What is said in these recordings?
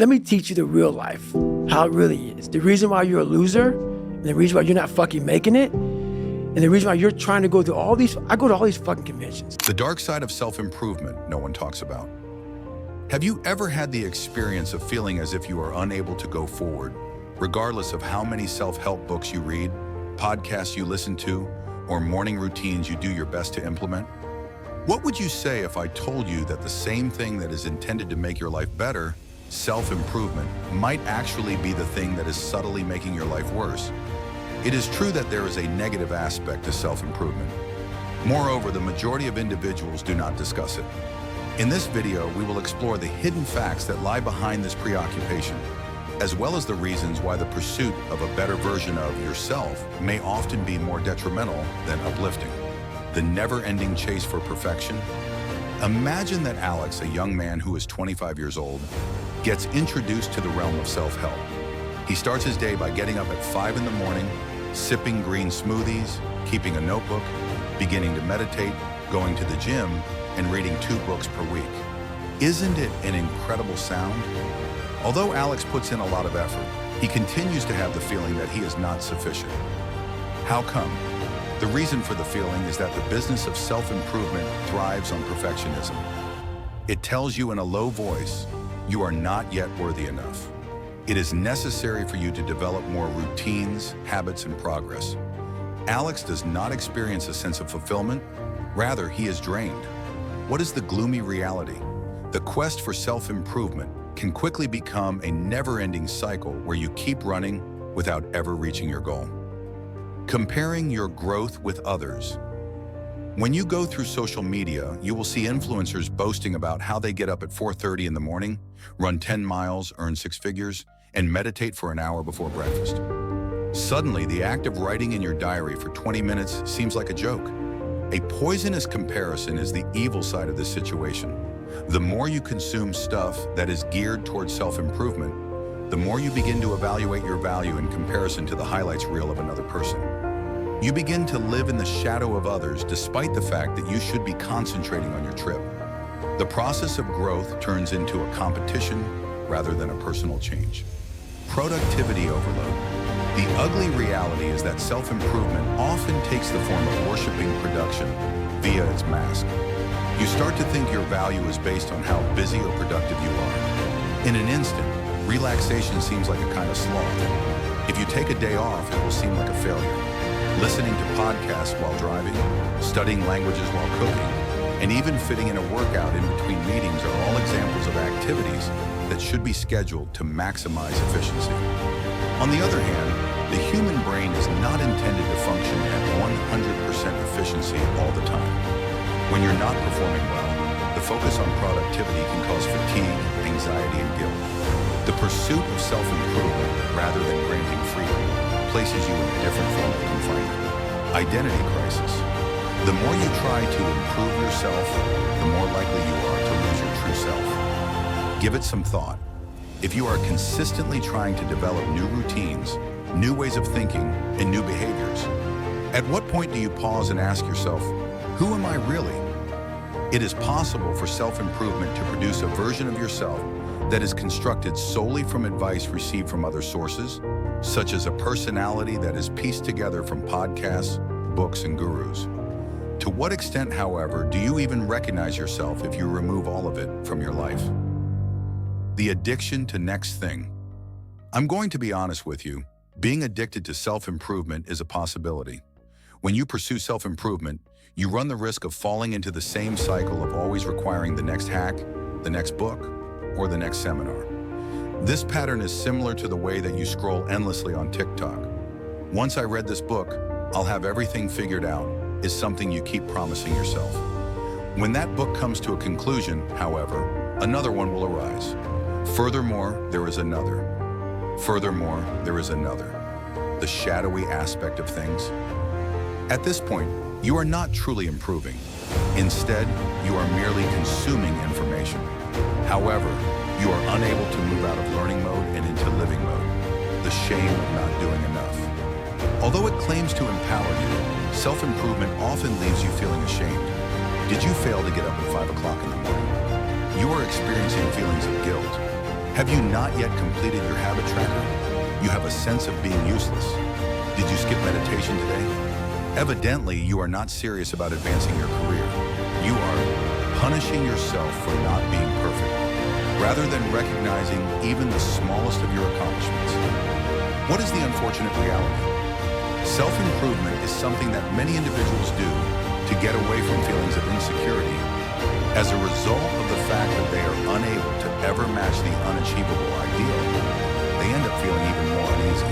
Let me teach you the real life, how it really is. The reason why you're a loser, and the reason why you're not fucking making it, and the reason why you're trying to go through all these, I go to all these fucking conventions. The dark side of self-improvement no one talks about. Have you ever had the experience of feeling as if you are unable to go forward, regardless of how many self-help books you read, podcasts you listen to, or morning routines you do your best to implement? What would you say if I told you that the same thing that is intended to make your life better, self-improvement, might actually be the thing that is subtly making your life worse? It is true that there is a negative aspect to self-improvement. Moreover, the majority of individuals do not discuss it. In this video, we will explore the hidden facts that lie behind this preoccupation, as well as the reasons why the pursuit of a better version of yourself may often be more detrimental than uplifting. The never-ending chase for perfection. Imagine that Alex, a young man who is 25 years old, gets introduced to the realm of self-help. He starts his day by getting up at 5 in the morning, sipping green smoothies, keeping a notebook, beginning to meditate, going to the gym, and reading 2 books per week. Isn't it an incredible sound? Although Alex puts in a lot of effort, he continues to have the feeling that he is not sufficient. How come? The reason for the feeling is that the business of self-improvement thrives on perfectionism. It tells you in a low voice, you are not yet worthy enough. It is necessary for you to develop more routines, habits, and progress. Alex does not experience a sense of fulfillment. Rather, he is drained. What is the gloomy reality? The quest for self-improvement can quickly become a never-ending cycle where you keep running without ever reaching your goal. Comparing your growth with others. When you go through social media, you will see influencers boasting about how they get up at 4:30 in the morning, run 10 miles, earn 6 figures, and meditate for an hour before breakfast. Suddenly, the act of writing in your diary for 20 minutes seems like a joke. A poisonous comparison is the evil side of this situation. The more you consume stuff that is geared towards self-improvement, the more you begin to evaluate your value in comparison to the highlights reel of another person. You begin to live in the shadow of others despite the fact that you should be concentrating on your trip. The process of growth turns into a competition rather than a personal change. Productivity overload. The ugly reality is that self-improvement often takes the form of worshiping production via its mask. You start to think your value is based on how busy or productive you are. In an instant, relaxation seems like a kind of sloth. If you take a day off, it will seem like a failure. Listening to podcasts while driving, studying languages while cooking, and even fitting in a workout in between meetings are all examples of activities that should be scheduled to maximize efficiency. On the other hand, the human brain is not intended to function at 100% efficiency all the time. When you're not performing well, the focus on productivity can cause fatigue, anxiety, and guilt. The pursuit of self-improvement, rather than granting freedom, places you in a different form of confinement. Identity crisis. The more you try to improve yourself, the more likely you are to lose your true self. Give it some thought. If you are consistently trying to develop new routines, new ways of thinking, and new behaviors, at what point do you pause and ask yourself, who am I really? It is possible for self-improvement to produce a version of yourself that is constructed solely from advice received from other sources, such as a personality that is pieced together from podcasts, books, and gurus. To what extent, however, do you even recognize yourself if you remove all of it from your life? The addiction to next thing. I'm going to be honest with you. Being addicted to self-improvement is a possibility. When you pursue self-improvement, you run the risk of falling into the same cycle of always requiring the next hack, the next book, or the next seminar. This pattern is similar to the way that you scroll endlessly on TikTok. Once I read this book, I'll have everything figured out, is something you keep promising yourself. When that book comes to a conclusion, however, another one will arise. Furthermore, there is another. Furthermore, there is another. The shadowy aspect of things. At this point, you are not truly improving. Instead, you are merely consuming information. However, you are unable to move out of learning mode and into living mode. The shame of not doing enough. Although it claims to empower you, self-improvement often leaves you feeling ashamed. Did you fail to get up at 5 o'clock in the morning? You are experiencing feelings of guilt. Have you not yet completed your habit tracker? You have a sense of being useless. Did you skip meditation today? Evidently, you are not serious about advancing your career. You are punishing yourself for not being perfect, rather than recognizing even the smallest of your accomplishments. What is the unfortunate reality? Self-improvement is something that many individuals do to get away from feelings of insecurity as a result of the fact that they are unable to ever match the unachievable ideal. They end up feeling even more uneasy.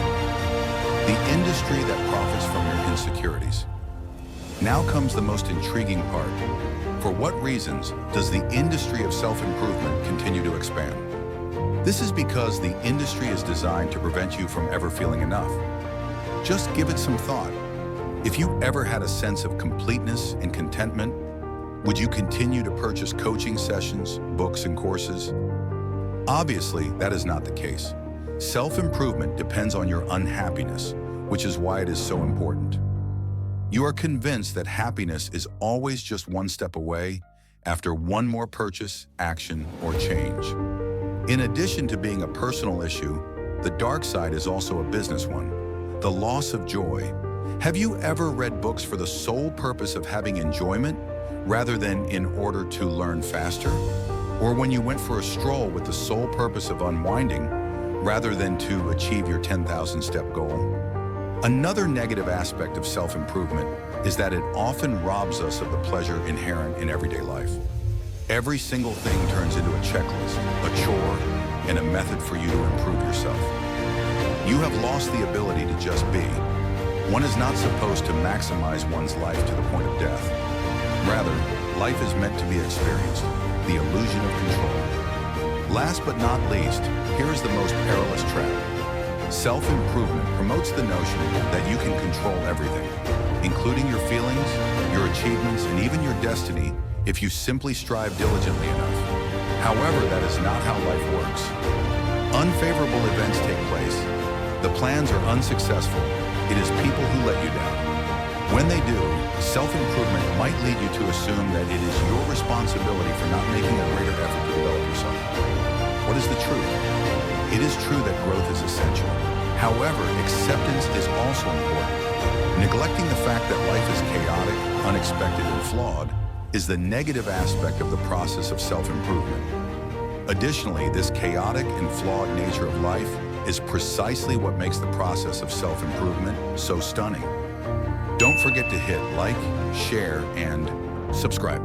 The industry that profits from your insecurities. Now comes the most intriguing part. For what reasons does the industry of self-improvement continue to expand? This is because the industry is designed to prevent you from ever feeling enough. Just give it some thought. If you ever had a sense of completeness and contentment, would you continue to purchase coaching sessions, books, and courses? Obviously, that is not the case. Self-improvement depends on your unhappiness, which is why it is so important. You are convinced that happiness is always just one step away after one more purchase, action, or change. In addition to being a personal issue, the dark side is also a business one, the loss of joy. Have you ever read books for the sole purpose of having enjoyment rather than in order to learn faster? Or when you went for a stroll with the sole purpose of unwinding rather than to achieve your 10,000-step goal? Another negative aspect of self-improvement is that it often robs us of the pleasure inherent in everyday life. Every single thing turns into a checklist, a chore, and a method for you to improve yourself. You have lost the ability to just be. One is not supposed to maximize one's life to the point of death. Rather, life is meant to be experienced, the illusion of control. Last but not least, here is the most perilous trap. Self-improvement promotes the notion that you can control everything, including your feelings, your achievements, and even your destiny if you simply strive diligently enough. However, that is not how life works. Unfavorable events take place. The plans are unsuccessful. It is people who let you down. When they do, self-improvement might lead you to assume that it is your responsibility for not making a greater effort to develop yourself. What is the truth? It is true that growth is essential. However, acceptance is also important. Neglecting the fact that life is chaotic, unexpected, and flawed is the negative aspect of the process of self-improvement. Additionally, this chaotic and flawed nature of life is precisely what makes the process of self-improvement so stunning. Don't forget to hit like, share, and subscribe.